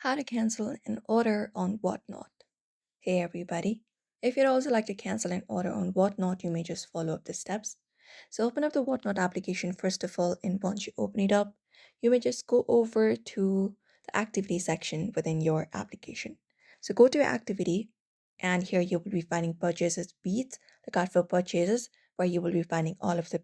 How to cancel an order on Whatnot. Hey everybody. If you'd also like to cancel an order on Whatnot, you may just follow up the steps. So open up the Whatnot application first of all, and once you open it up, you may just go over to the activity section within your application. So go to your activity, and here you will be finding purchases beats, look out for purchases, where you will be finding all of the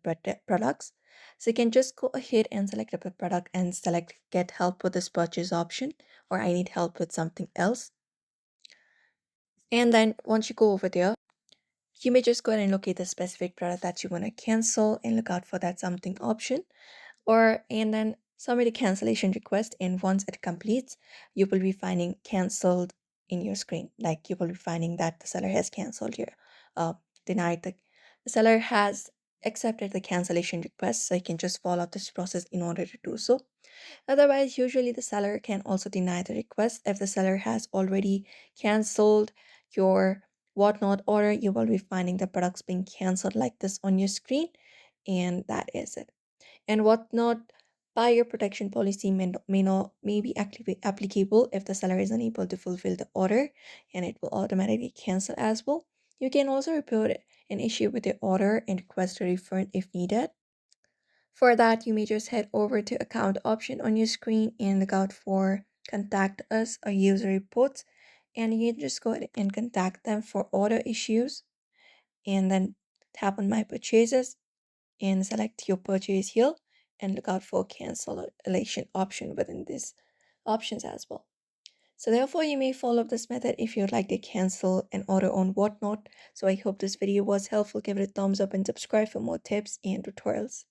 products. So you can just go ahead and select up a product and select get help with this purchase option, or I need help with something else. And then once you go over there, you may just go ahead and locate the specific product that you want to cancel and look out for that something option, or and then submit a cancellation request. And once it completes, you will be finding canceled in your screen. Like you will be finding that the seller has canceled your denied the seller has accepted the cancellation request. So you can just follow this process in order to do so. Otherwise, usually the seller can also deny the request. If the seller has already canceled your whatnot order, you will be finding the products being canceled like this on your screen, and that is it. And whatnot buyer protection policy may be applicable if the seller is unable to fulfill the order, and it will automatically cancel as well. You can also report an issue with the order and request a refund if needed. For that, you may just head over to account option on your screen and look out for contact us or user reports, and you can just go ahead and contact them for order issues, and then tap on my purchases and select your purchase here, and look out for cancellation option within these options as well. So therefore you may follow this method if you'd like to cancel an order on Whatnot. So I hope this video was helpful. Give it a thumbs up and subscribe for more tips and tutorials.